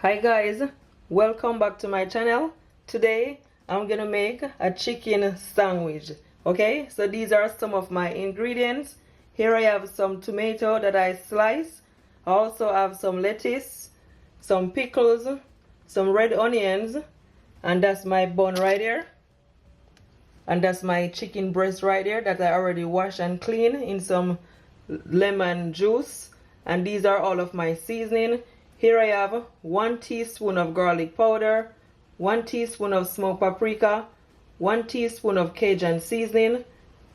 Hi guys, welcome back to my channel. Today I'm gonna make a chicken sandwich. Okay, so these are some of my ingredients. Here I have some tomato that I slice. I also have some lettuce, some pickles, some red onions, and that's my bun right here. And that's my chicken breast right there that I already washed and cleaned in some lemon juice. And these are all of my seasoning. Here I have 1 teaspoon of garlic powder, 1 teaspoon of smoked paprika, 1 teaspoon of cajun seasoning,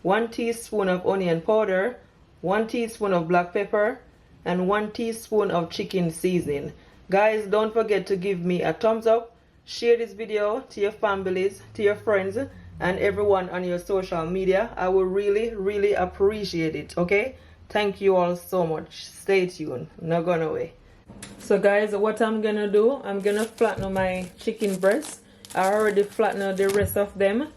1 teaspoon of onion powder, 1 teaspoon of black pepper, and 1 teaspoon of chicken seasoning. Guys, don't forget to give me a thumbs up, share this video to your families, to your friends, and everyone on your social media. I will really appreciate it. Okay, thank you all so much. Stay tuned, not going away. So guys, what I'm gonna do, I'm gonna flatten my chicken breast. I already flattened the rest of them,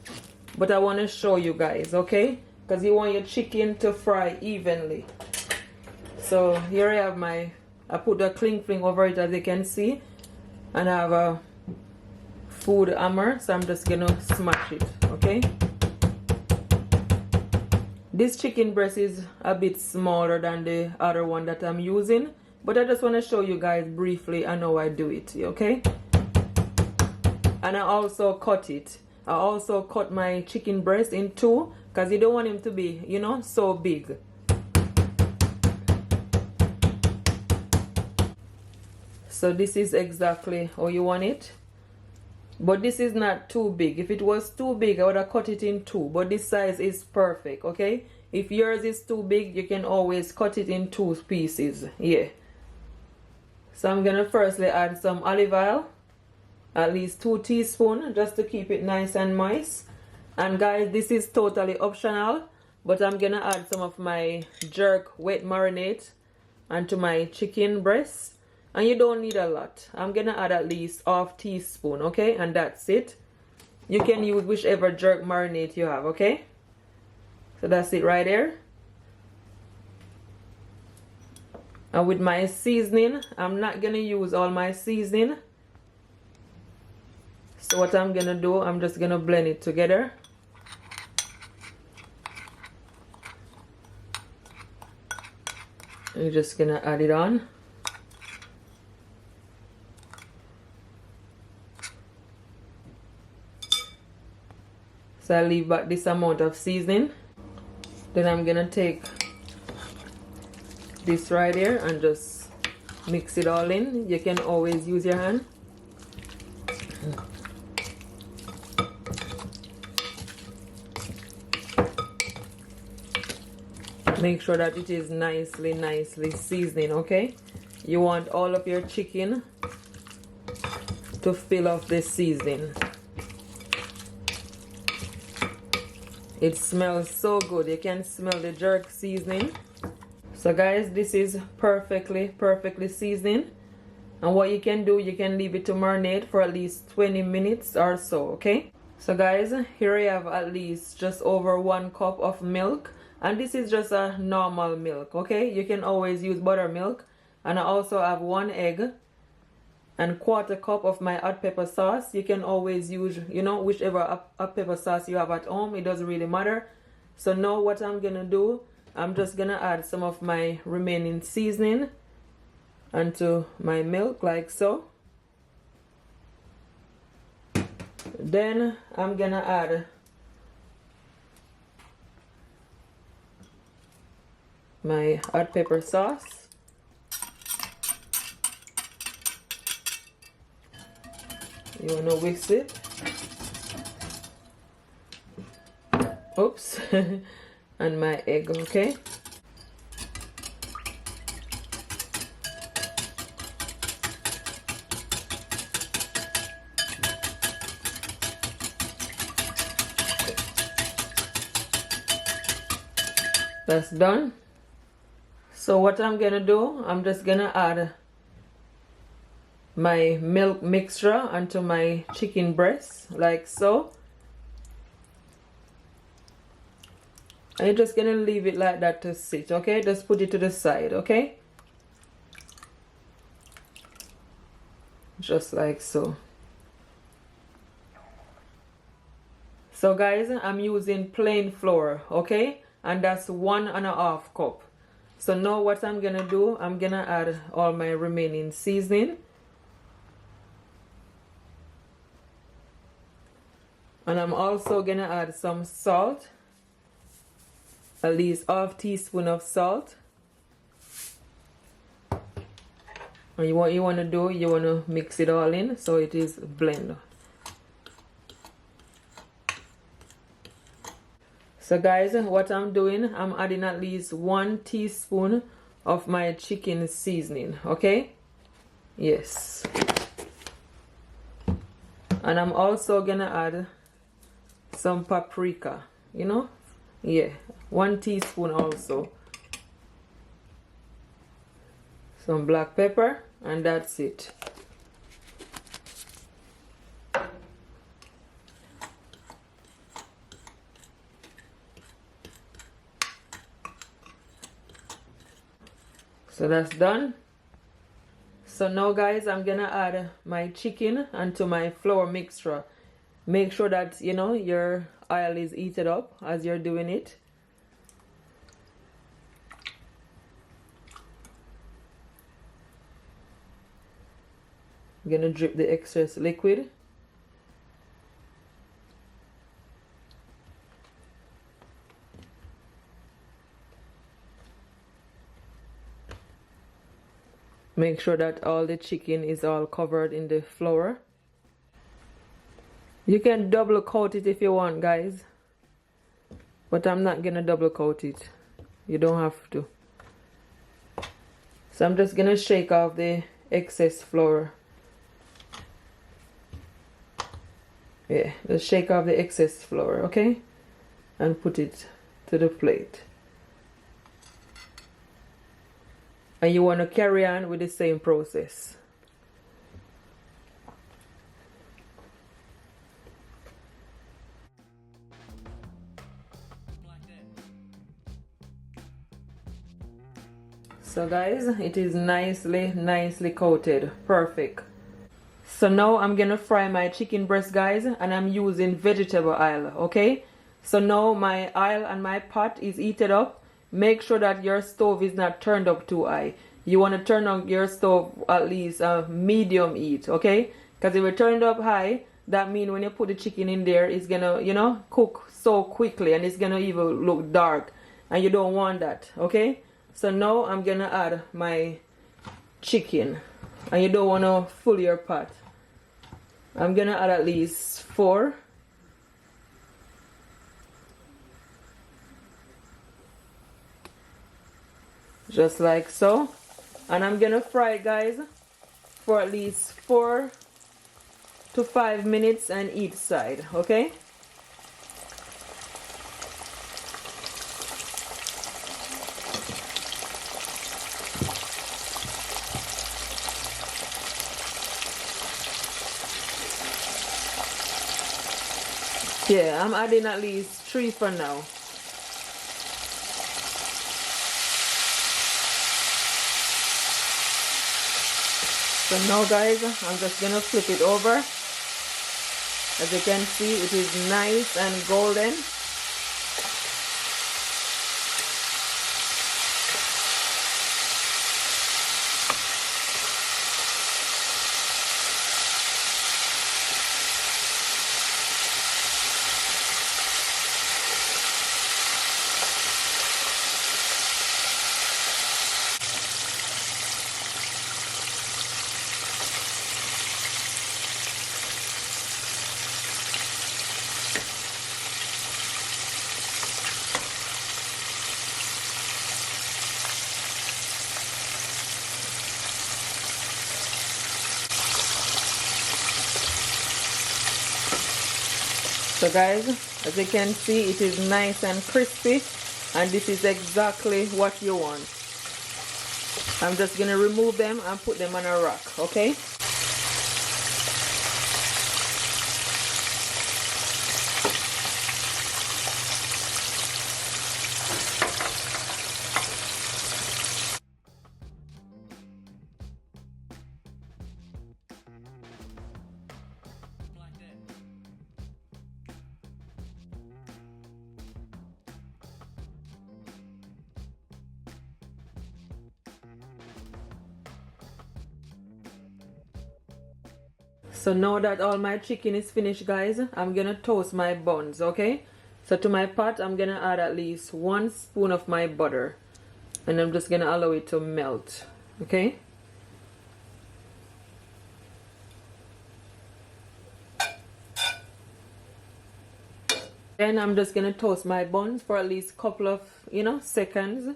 but I want to show you guys, okay, because you want your chicken to fry evenly. So here I have I put the cling film over it, as you can see, and I have a food hammer, so I'm just gonna smash it. Okay, this chicken breast is a bit smaller than the other one that I'm using, but I just want to show you guys briefly on how I do it. Okay, and I also cut it. I also cut my chicken breast in two, because you don't want him to be, you know, so big. So this is exactly how you want it. But this is not too big. If it was too big, I would have cut it in two. But this size is perfect, okay? If yours is too big, you can always cut it in two pieces. Yeah. So I'm going to firstly add some olive oil. At least 2 teaspoons, just to keep it nice and moist. And guys, this is totally optional. But I'm going to add some of my jerk wet marinate onto my chicken breast. And you don't need a lot. I'm going to add at least ½ teaspoon, okay? And that's it. You can use whichever jerk marinate you have, okay? So that's it right there. And with my seasoning, I'm not going to use all my seasoning. So what I'm going to do, I'm just going to blend it together. You're just going to add it on. So I leave back this amount of seasoning. Then I'm gonna take this right here and just mix it all in. You can always use your hand. Make sure that it is nicely seasoning, okay? You want all of your chicken to fill off this seasoning. It smells so good. You can smell the jerk seasoning. So guys, this is perfectly seasoned. And what you can do, you can leave it to marinate for at least 20 minutes or so, okay? So guys, here I have at least just over 1 cup of milk. And this is just a normal milk, okay? You can always use buttermilk. And I also have 1 egg and 1/4 cup of my hot pepper sauce. You can always use, you know, whichever hot pepper sauce you have at home. It doesn't really matter. So now what I'm gonna do, I'm just gonna add some of my remaining seasoning onto my milk, like so. Then I'm gonna add my hot pepper sauce. You want to whisk it. Oops. And my egg, okay? That's done. So what I'm gonna do, I'm just gonna add my milk mixture onto my chicken breast, like so. And you're just gonna leave it like that to sit, okay? Just put it to the side, okay? just like so. So guys, I'm using plain flour, okay, and that's 1.5 cup. So now what I'm gonna do, I'm gonna add all my remaining seasoning, and I'm also gonna add some salt, at least ½ teaspoon of salt. And what you want to do, you want to mix it all in so it is blend. So guys, what I'm doing, I'm adding at least 1 teaspoon of my chicken seasoning, okay? Yes. And I'm also gonna add some paprika, you know? Yeah, 1 teaspoon also. Some black pepper, and that's it. So that's done. So now guys, I'm gonna add my chicken onto my flour mixture. Make sure that, you know, your oil is heated up as you're doing it. I'm gonna drip the excess liquid. Make sure that all the chicken is all covered in the flour. You can double coat it if you want, guys, but I'm not gonna double coat it. You don't have to. So I'm just gonna shake off the excess flour. Yeah, just shake off the excess flour, okay? And put it to the plate. And you want to carry on with the same process. So guys, it is nicely coated. Perfect. So now I'm gonna fry my chicken breast, guys, and I'm using vegetable oil, okay? So now my oil and my pot is heated up. Make sure that your stove is not turned up too high. You want to turn on your stove at least medium heat, okay? Because if you turn it up high, that means when you put the chicken in there, it's gonna, you know, cook so quickly, and it's gonna even look dark, and you don't want that, okay? So now I'm gonna add my chicken, and you don't want to fill your pot. I'm gonna add at least 4. Just like so. And I'm gonna fry it, guys, for at least 4 to 5 minutes on each side, okay? Yeah, I'm adding at least 3 for now. So now, guys, I'm just gonna flip it over. As you can see, it is nice and golden. So guys, as you can see, it is nice and crispy, and this is exactly what you want. I'm just gonna remove them and put them on a rack, okay? So now that all my chicken is finished, guys, I'm gonna toast my buns, okay? So to my pot, I'm gonna add at least 1 spoon of my butter. And I'm just gonna allow it to melt, okay? Then I'm just gonna toast my buns for at least a couple of, seconds.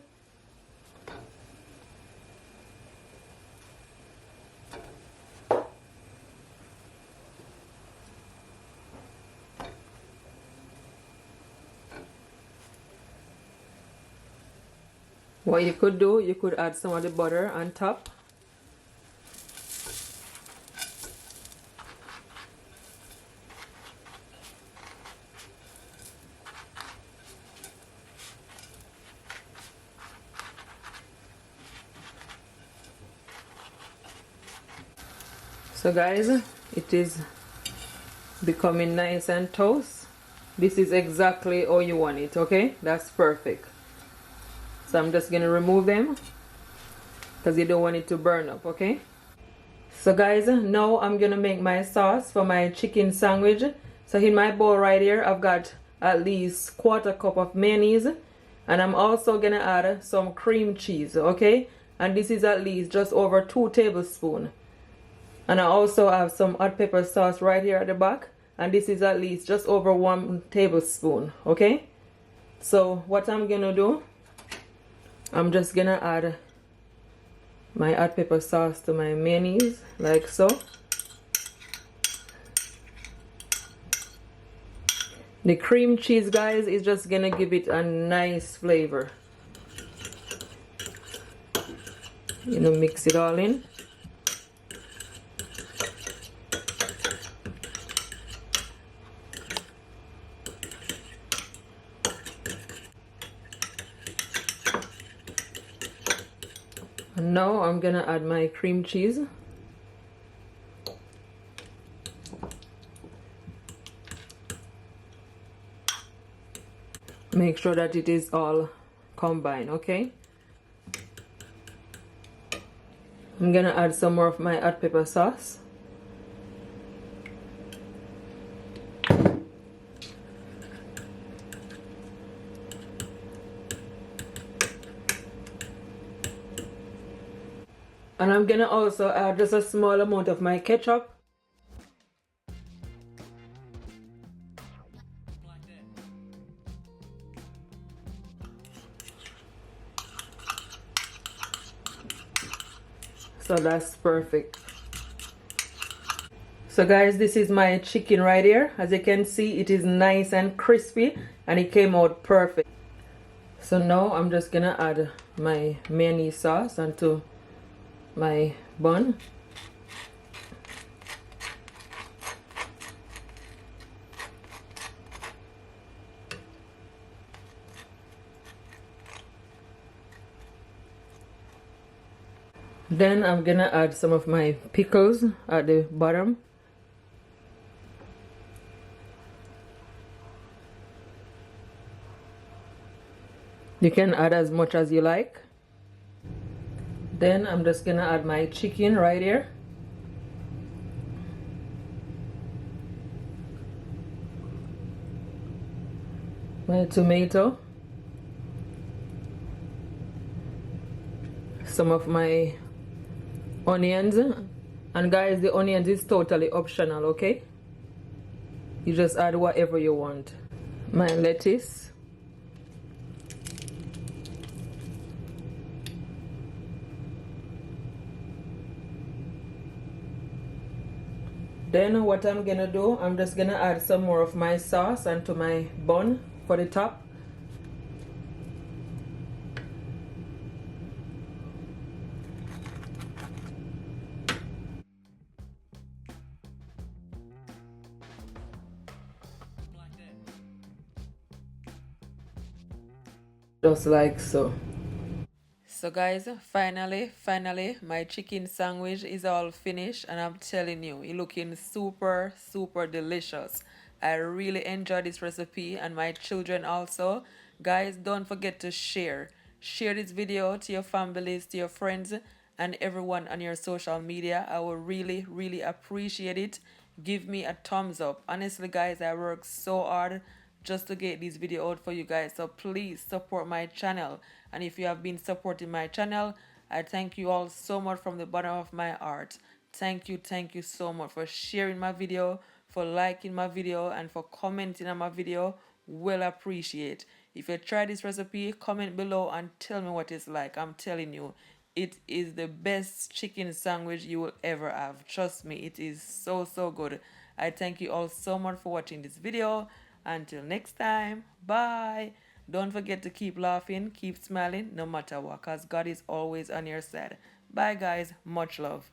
What you could do, you could add some of the butter on top. So guys, it is becoming nice and toast. This is exactly how you want it, okay? That's perfect. So I'm just gonna remove them because you don't want it to burn up, okay? So guys, now I'm gonna make my sauce for my chicken sandwich. So in my bowl right here, I've got at least 1/4 cup of mayonnaise, and I'm also gonna add some cream cheese, okay? And this is at least just over 2 tablespoons. And I also have some hot pepper sauce right here at the back, and this is at least just over 1 tablespoon, okay? So what I'm gonna do, I'm just gonna add my hot pepper sauce to my mayonnaise, like so. The cream cheese, guys, is just gonna give it a nice flavor. Mix it all in. And now I'm gonna add my cream cheese. Make sure that it is all combined, okay? I'm gonna add some more of my hot pepper sauce. And I'm gonna also add just a small amount of my ketchup. So that's perfect. So guys, this is my chicken right here. As you can see, it is nice and crispy and it came out perfect. So now I'm just gonna add my mayonnaise sauce onto my bun. Then I'm gonna add some of my pickles at the bottom. You can add as much as you like. Then I'm just gonna add my chicken right here. My tomato. Some of my onions. And guys, the onions is totally optional, okay? You just add whatever you want. My lettuce. Then what I'm gonna do, I'm just gonna add some more of my sauce onto my bun for the top. Just like so. So guys, finally my chicken sandwich is all finished, and I'm telling you, it's looking super delicious. I really enjoy this recipe, and my children also. Guys, don't forget to share this video to your families, to your friends, and everyone on your social media. I will really, really appreciate it. Give me a thumbs up. Honestly, guys, I work so hard just to get this video out for you guys. So please support my channel. And if you have been supporting my channel, I thank you all so much from the bottom of my heart. Thank you so much for sharing my video, for liking my video, and for commenting on my video. Well appreciate. If you try this recipe, comment below and tell me what it's like. I'm telling you, it is the best chicken sandwich you will ever have. Trust me, it is so, so good. I thank you all so much for watching this video. Until next time, bye. Don't forget to keep laughing, keep smiling, no matter what, because God is always on your side. Bye, guys. Much love.